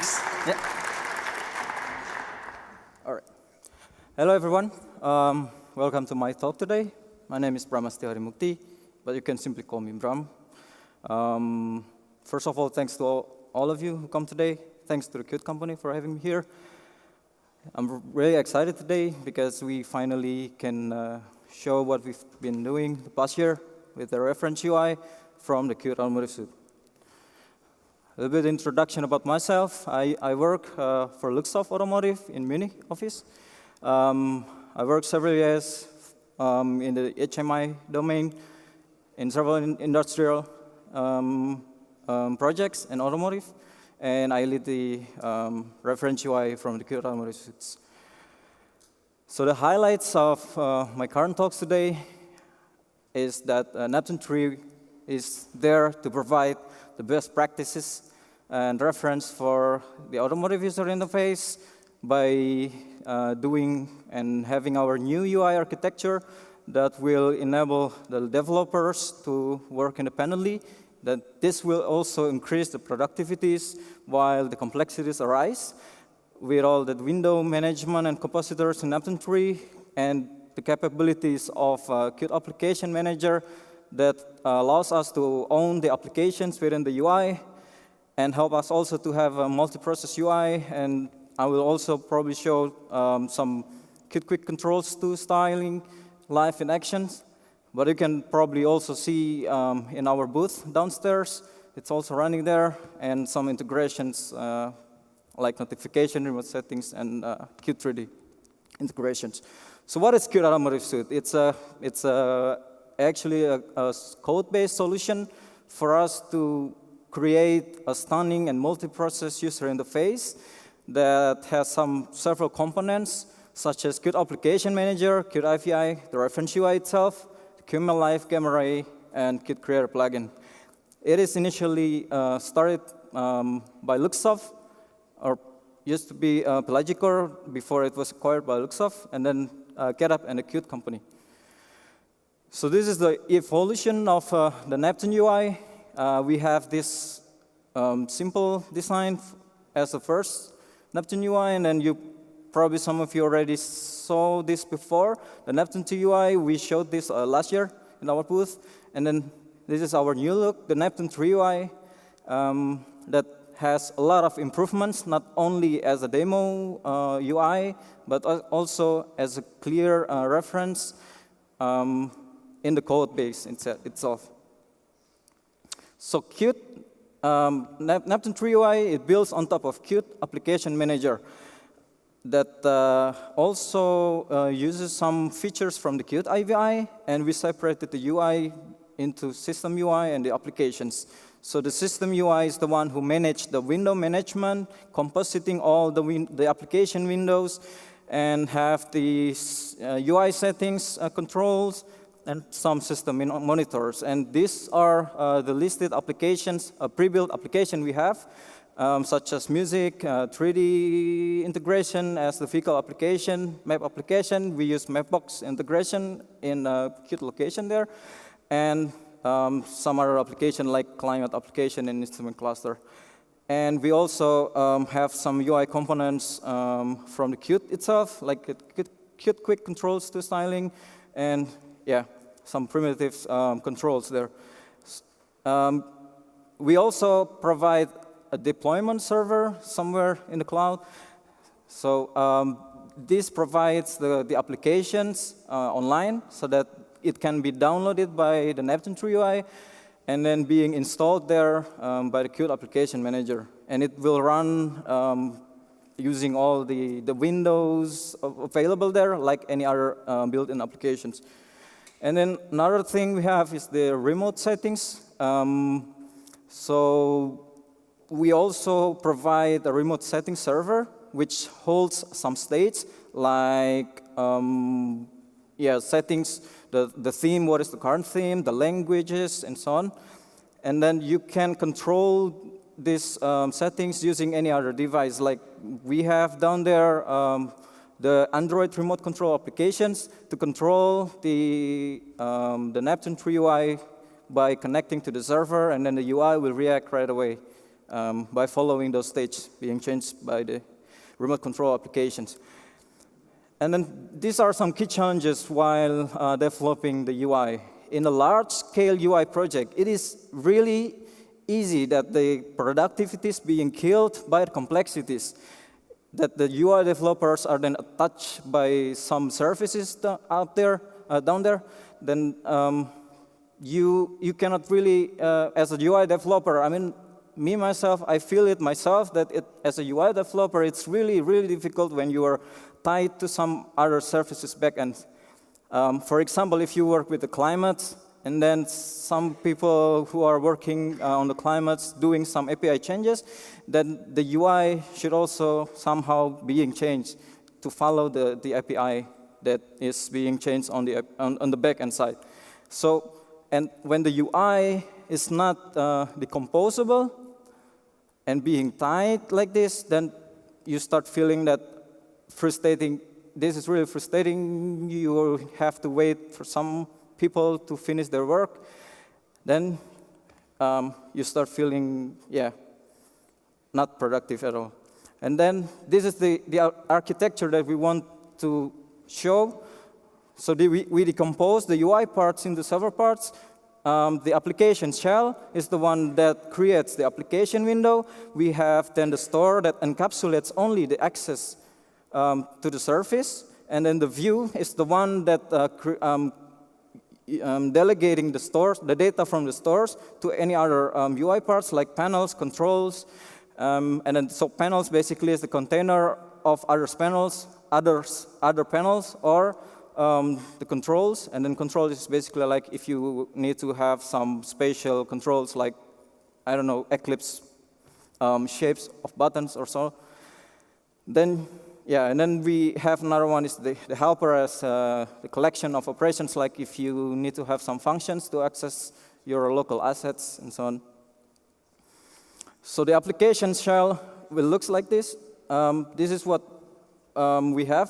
Thanks. Yeah. All right. Hello, everyone. Welcome to my talk today. My name is Bramastyo Harimukti, but you can simply call me Bram. First of all, thanks to all of you who come today. Thanks to the Qt company for having me here. I'm really excited today because we finally can show what we've been doing the past year with the reference UI from the Qt Automotive suite. A little bit introduction about myself. I work for Luxoft Automotive in Munich office. I worked several years in the HMI domain in several industrial projects in automotive, and I lead the reference UI from the Qt Automotive suites. So the highlights of my current talks today is that Neptune 3 is there to provide the best practices and reference for the automotive user interface by doing and having our new UI architecture that will enable the developers to work independently. That this will also increase the productivities while the complexities arise with all the window management and compositors in Neptune 3 and the capabilities of Qt Application Manager that allows us to own the applications within the UI and help us also to have a multi-process UI. And I will also probably show some Qt Quick Controls to styling live in actions. But you can probably also see in our booth downstairs, it's also running there, and some integrations like notification, remote settings, and Qt 3D integrations. So what is Qt Automotive Suite? It's actually a code-based solution for us to create a stunning and multi-process user interface that has several components, such as Qt Application Manager, Qt IVI, the reference UI itself, QML Live, Gamma Ray, and Qt Creator plugin. It is initially started by Luxoft, or used to be Pelagicor before it was acquired by Luxoft, and then GetUp and the Qt company. So this is the evolution of the Neptune UI. We have this simple design as the first Neptune UI, and then probably some of you already saw this before. The Neptune 2 UI, we showed this last year in our booth. And then this is our new look, the Neptune 3 UI, that has a lot of improvements, not only as a demo UI, but also as a clear reference in the code base itself. So Qt, Neptune 3 UI, it builds on top of Qt Application Manager that also uses some features from the Qt IVI, and we separated the UI into system UI and the applications. So the system UI is the one who manages the window management, compositing all the application windows, and have the UI settings controls, and some system monitors. And these are the listed applications, a pre-built application we have, such as music, 3D integration as the vehicle application, map application. We use Mapbox integration in Qt location there, and some other application like climate application and instrument cluster. And we also have some UI components from the Qt itself, like Qt Quick Controls to styling, and yeah, some primitive controls there. We also provide a deployment server somewhere in the cloud. So this provides the applications online so that it can be downloaded by the Neptune 3 UI and then being installed there by the Qt Application Manager. And it will run using all the windows available there, like any other built-in applications. And then another thing we have is the remote settings. So we also provide a remote settings server, which holds some states like settings, the theme, what is the current theme, the languages, and so on. And then you can control these settings using any other device. Like we have down there the Android remote control applications to control the Neptune 3 UI by connecting to the server, and then the UI will react right away by following those stages being changed by the remote control applications. And then these are some key challenges while developing the UI. In a large-scale UI project, it is really easy that the productivity is being killed by the complexities, that the UI developers are then touched by some services down there, then you cannot really, as a UI developer, I mean, me, myself, I feel it myself that as a UI developer, it's really, really difficult when you are tied to some other services backend. For example, if you work with the climate, and then some people who are working on the climates doing some API changes, then the UI should also somehow being changed to follow the API that is being changed on the backend side. So, and when the UI is not decomposable and being tied like this, then you start feeling that frustrating. This is really frustrating. You have to wait for some people to finish their work. Then you start feeling, not productive at all. And then this is the architecture that we want to show. So we decompose the UI parts into several parts. The application shell is the one that creates the application window. We have then the store that encapsulates only the access to the surface. And then the view is the one that delegating the stores, the data from the stores to any other UI parts like panels, controls. And then so panels basically is the container of other panels, other panels, or the controls. And then control is basically like if you need to have some spatial controls like, I don't know, Eclipse shapes of buttons or so. Then, and then we have another one is the helper as the collection of operations, like if you need to have some functions to access your local assets and so on. So the application shell will look like this. This is what we have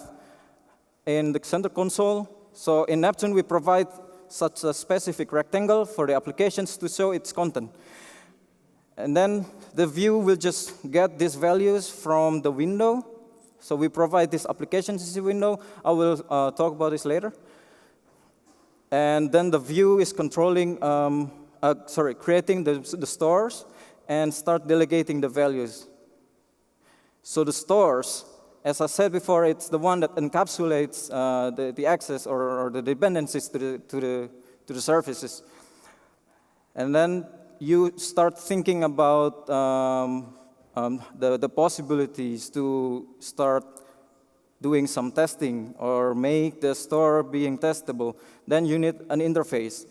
in the center console. So in Neptune, we provide such a specific rectangle for the applications to show its content. And then the view will just get these values from the window. So we provide this applications window. I will talk about this later. And then the view is controlling, creating the stores and start delegating the values. So the stores, as I said before, it's the one that encapsulates the access or the dependencies to the services. And then you start thinking about the possibilities to start doing some testing or make the store being testable. Then you need an interface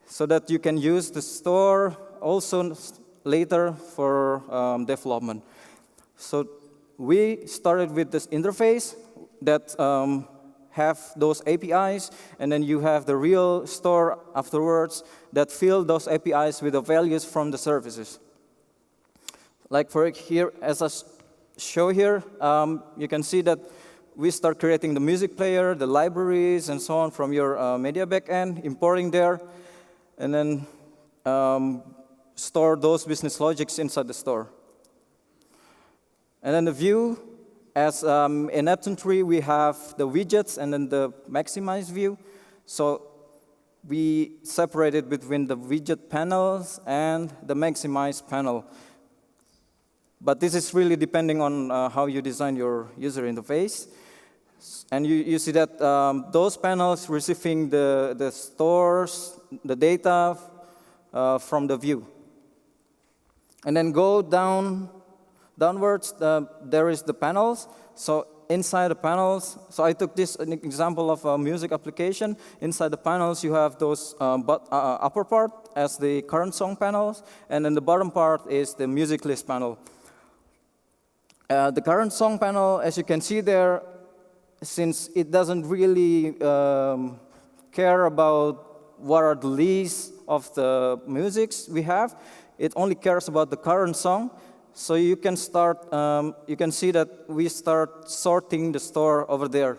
so that you can use the store also later for development. So we started with this interface that have those APIs, and then you have the real store afterwards that fill those APIs with the values from the services. Like for here, as I show here, you can see that we start creating the music player, the libraries, and so on from your media backend, importing there, and then store those business logics inside the store. And then the view, as in Neptune 3, we have the widgets and then the maximize view. So we separated between the widget panels and the maximize panel. But this is really depending on how you design your user interface. And you see that those panels receiving the stores, the data from the view. And then go downwards, there is the panels. So inside the panels, so I took this an example of a music application. Inside the panels, you have those upper part as the current song panels, and then the bottom part is the music list panel. The current song panel, as you can see there, since it doesn't really care about what are the lists of the musics we have, it only cares about the current song. So you can start, you can see that we start sorting the store over there.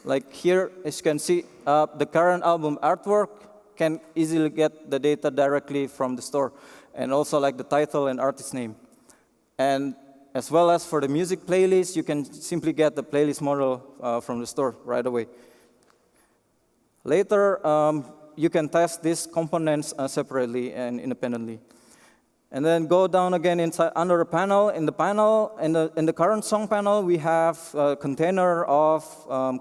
Like here, as you can see, the current album artwork can easily get the data directly from the store. and also like the title and artist name. And as well as for the music playlist, you can simply get the playlist model from the store right away. Later, you can test these components separately and independently. And then go down again inside under the panel. In the current song panel, we have a container of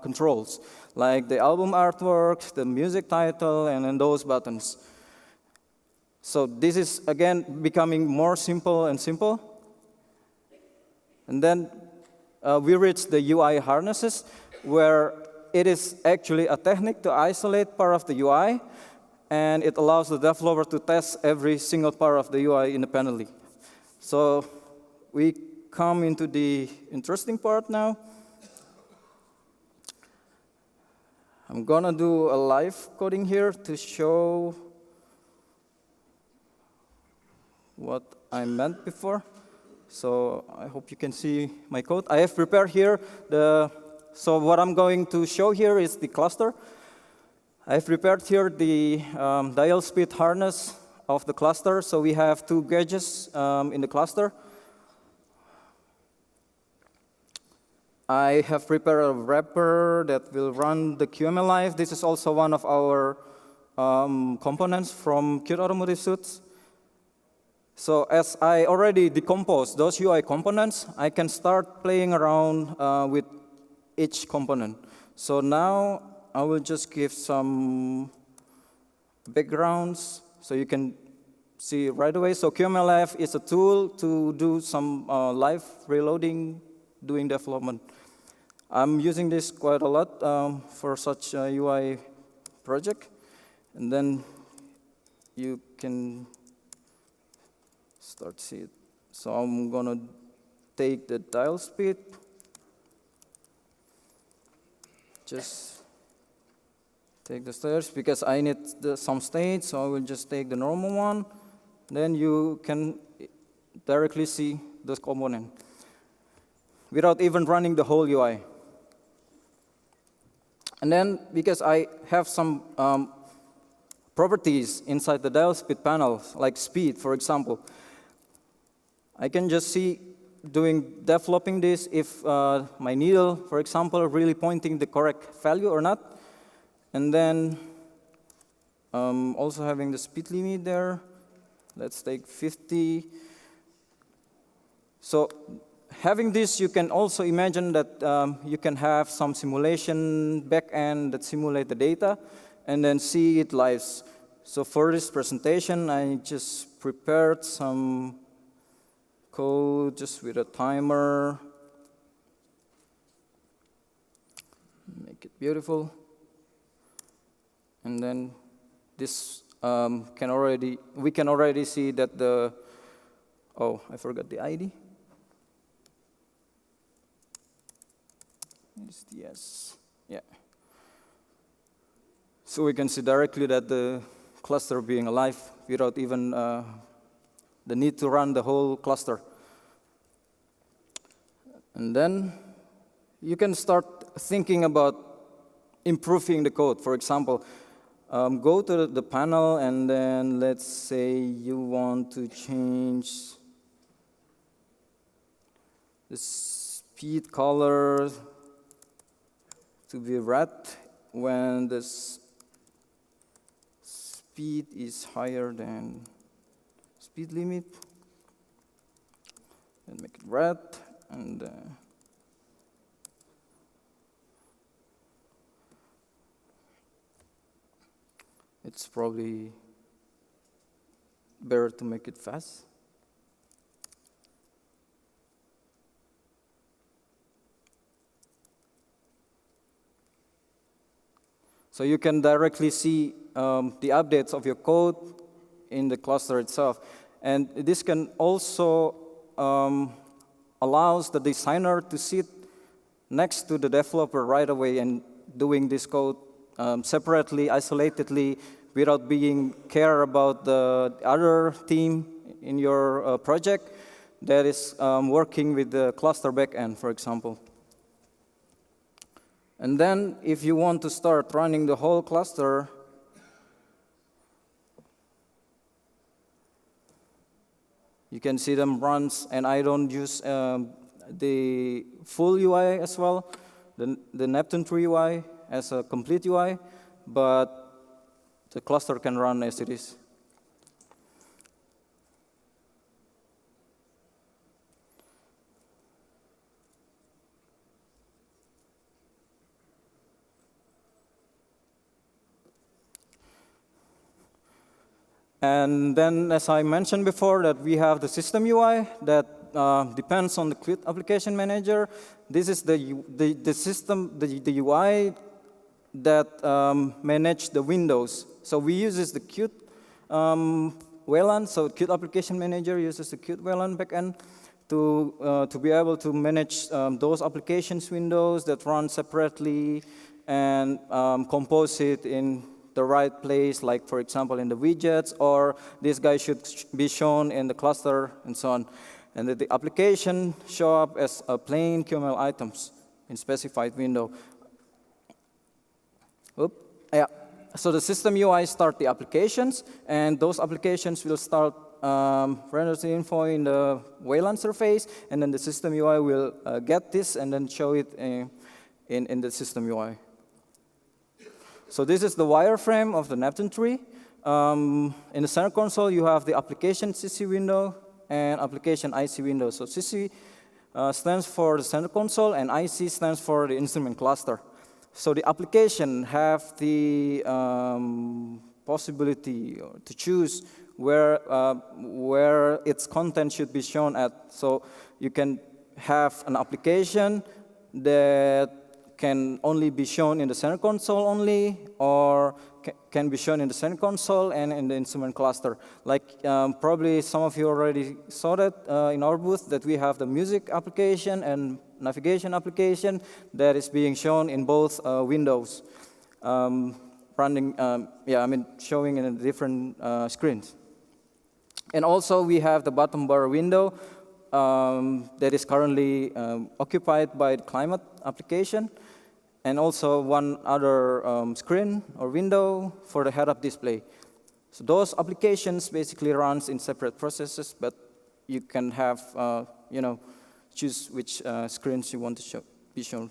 controls, like the album artwork, the music title, and then those buttons. So this is, again, becoming more simple and simple. And then we reach the UI harnesses, where it is actually a technique to isolate part of the UI, and it allows the developer to test every single part of the UI independently. So we come into the interesting part now. I'm gonna do a live coding here to show what I meant before. So I hope you can see my code. I have prepared here so what I'm going to show here is the cluster. I've prepared here the dial speed harness of the cluster. So we have two gauges in the cluster. I have prepared a wrapper that will run the QMLive. This is also one of our components from Qt Automotive suites. So as I already decomposed those UI components, I can start playing around with each component. So now I will just give some backgrounds so you can see right away. So QMLive is a tool to do some live reloading doing development. I'm using this quite a lot for such a UI project. And then you can start see it. So I'm gonna take the dial speed. Just take the stairs because I need some state, so I will just take the normal one. Then you can directly see this component without even running the whole UI. And then because I have some properties inside the dial speed panel, like speed, for example, I can just see developing this if my needle, for example, really pointing the correct value or not. And then also having the speed limit there. Let's take 50. So having this, you can also imagine that you can have some simulation backend that simulate the data and then see it live. So for this presentation, I just prepared some code just with a timer. Make it beautiful. And then this we can already see that I forgot the ID. It's the S, yeah. So we can see directly that the cluster being alive without even the need to run the whole cluster. And then you can start thinking about improving the code. For example, go to the panel and then let's say you want to change the speed color to be red when the speed is higher than speed limit. And make it red and it's probably better to make it fast. So you can directly see the updates of your code in the cluster itself. And this can also allows the designer to sit next to the developer right away and doing this code separately, isolatedly, without being care about the other team in your project that is working with the cluster backend, for example. And then if you want to start running the whole cluster, You can see them runs, and I don't use the full UI as well, the Neptune 3 UI as a complete UI, but the cluster can run as it is. And then, as I mentioned before, that we have the system UI that depends on the Qt application manager. This is the system, the UI that manage the windows. So we use the Qt VLAN. So Qt application manager uses the Qt VLAN backend to be able to manage those applications windows that run separately and compose it in the right place, like for example in the widgets, or this guy should be shown in the cluster and so on. And the application show up as a plain QML items in specified window. Yeah. So the system UI start the applications, and those applications will start render the info in the VLAN surface, and then the system UI will get this and then show it in the system UI. So this is the wireframe of the Neptune 3. In the center console, you have the application CC window and application IC window. So CC stands for the center console, and IC stands for the instrument cluster. So the application have the possibility to choose where its content should be shown at. So you can have an application that can only be shown in the center console only, or can be shown in the center console and in the instrument cluster. Like probably some of you already saw that in our booth, that we have the music application and navigation application that is being shown in both windows, running, showing in different screens. And also we have the bottom bar window that is currently occupied by the climate application, and also one other screen or window for the head-up display. So those applications basically runs in separate processes, but you can have, choose which screens you want to be shown.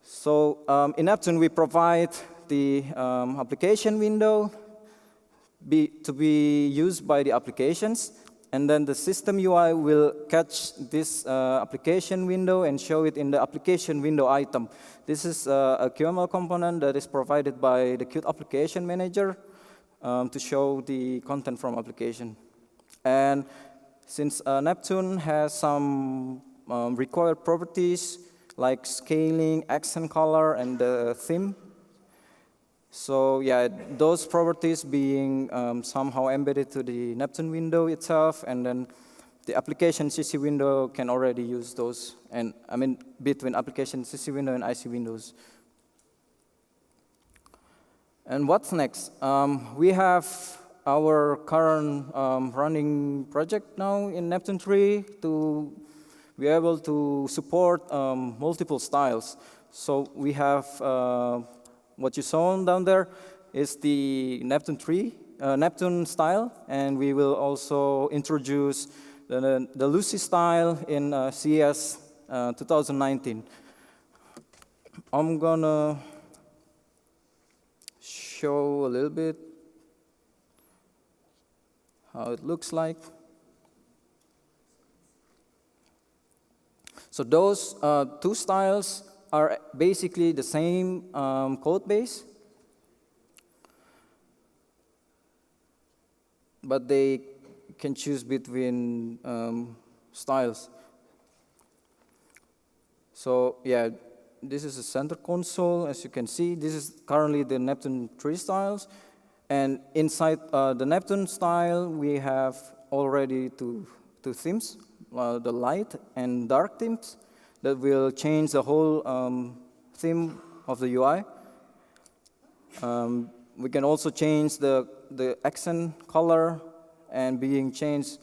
So in Neptune, we provide the application window to be used by the applications. And then the system UI will catch this application window and show it in the application window item. This is a QML component that is provided by the Qt application manager to show the content from application. And since Neptune has some required properties like scaling, accent color, and the theme, so yeah, those properties being somehow embedded to the Neptune window itself, and then the application CC window can already use those, and I mean between application CC window and IC windows. And what's next? We have our current running project now in Neptune 3 to be able to support multiple styles. So we have what you saw down there is the Neptune 3, Neptune style, and we will also introduce the Lucy style in CES 2019. I'm gonna show a little bit how it looks like. So those two styles are basically the same code base, but they can choose between styles. So yeah, this is the center console. As you can see, this is currently the Neptune 3 styles. And inside the Neptune style, we have already two themes, the light and dark themes, that will change the whole theme of the UI. We can also change the accent color and being changed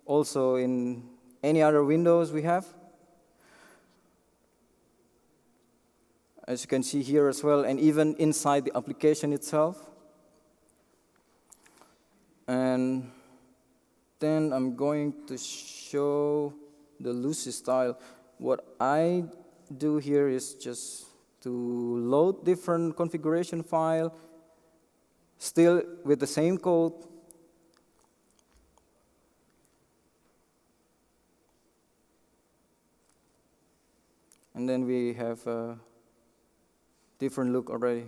also in any other windows we have. As you can see here as well, and even inside the application itself. And then I'm going to show the loosey style. What I do here is just to load different configuration file, still with the same code. And then we have a different look already.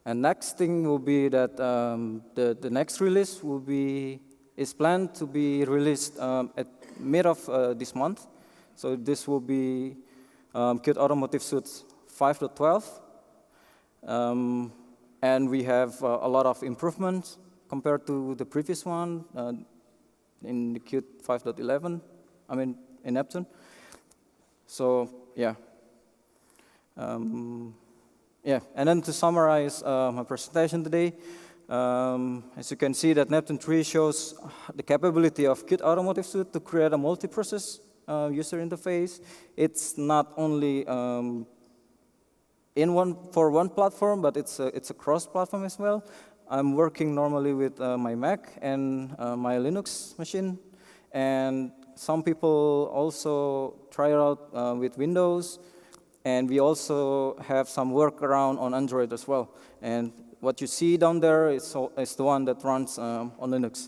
And next thing will be that the next release is planned to be released at mid of this month. So this will be Qt Automotive Suite 5.12. And we have a lot of improvements compared to the previous one in the Qt 5.11, I mean in Neptune. So yeah. Yeah, and then to summarize my presentation today, as you can see that Neptune 3 shows the capability of Qt Automotive Suite to create a multi-process user interface. It's not only for one platform, but it's a cross-platform as well. I'm working normally with my Mac and my Linux machine, and some people also try it out with Windows. And we also have some workaround on Android as well. And what you see down there is the one that runs on Linux.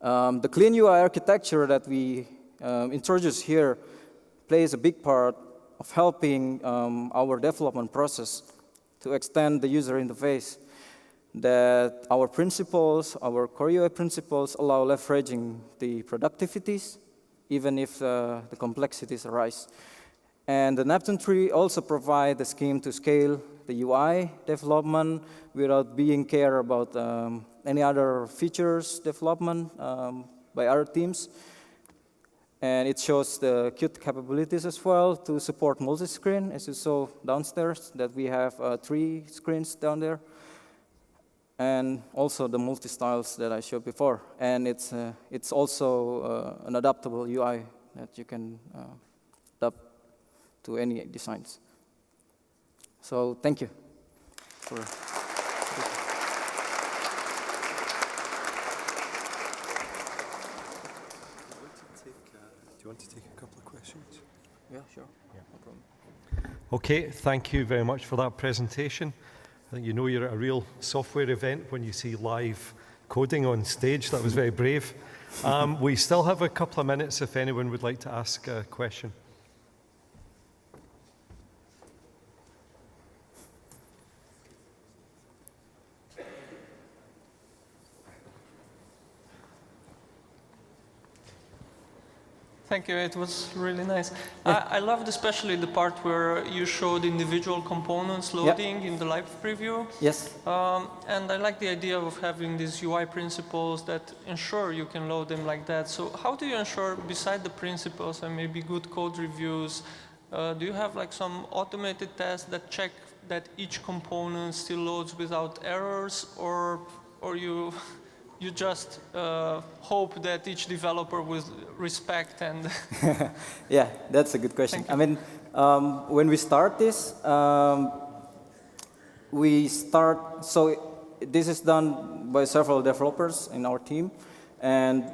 The clean UI architecture that we introduced here plays a big part of helping our development process to extend the user interface. That our principles, our core UI principles, allow leveraging the productivities, even if the complexities arise. And the Neptune 3 also provides a scheme to scale the UI development without being care about any other features development by other teams. And it shows the Qt capabilities as well to support multi-screen, as you saw downstairs, that we have 3 screens down there. And also the multi-styles that I showed before. And it's also an adaptable UI that you can adapt to any designs. So thank you. Do you want to take a couple of questions? Yeah, sure. Yeah. No problem. Okay, thank you very much for that presentation. I think you know you're at a real software event when you see live coding on stage. That was very brave. We still have a couple of minutes if anyone would like to ask a question. Thank you, it was really nice. Yeah. I loved especially the part where you showed individual components loading in the live preview. Yes. And I like the idea of having these UI principles that ensure you can load them like that. So how do you ensure, beside the principles and maybe good code reviews, do you have like some automated tests that check that each component still loads without errors, or you just hope that each developer will respect and... Yeah, that's a good question. I mean, when we start this, so this is done by several developers in our team, and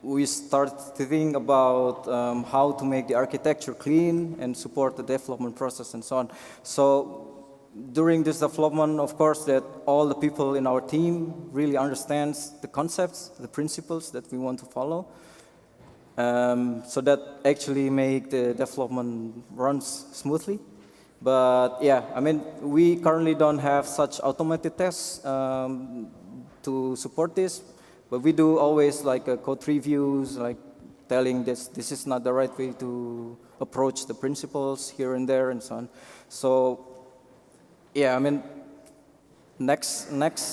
we start to think about how to make the architecture clean and support the development process and so on. So during this development, of course, that all the people in our team really understands the concepts, the principles that we want to follow. So that actually make the development runs smoothly. But yeah, I mean, we currently don't have such automated tests to support this, but we do always like code reviews, like telling this is not the right way to approach the principles here and there and so on. So yeah, I mean, next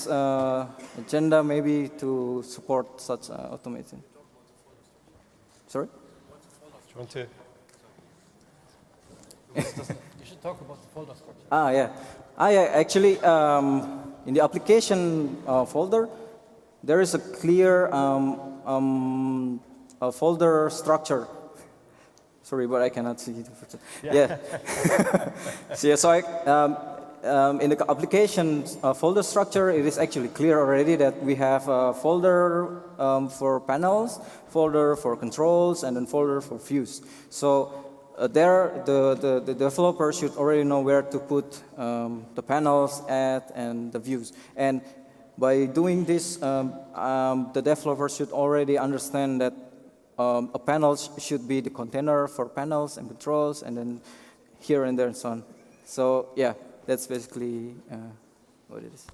agenda maybe to support such automation. Sorry? Do you want to? You should talk about the folder structure. Yeah. Yeah, actually, in the application folder, there is a clear a folder structure. Sorry, but I cannot see it. Yeah. In the application folder structure, it is actually clear already that we have a folder for panels, folder for controls, and then folder for views. So there, the developer should already know where to put the panels at and the views. And by doing this, the developer should already understand that a panel should be the container for panels and controls, and then here and there and so on. So yeah, that's basically what it is.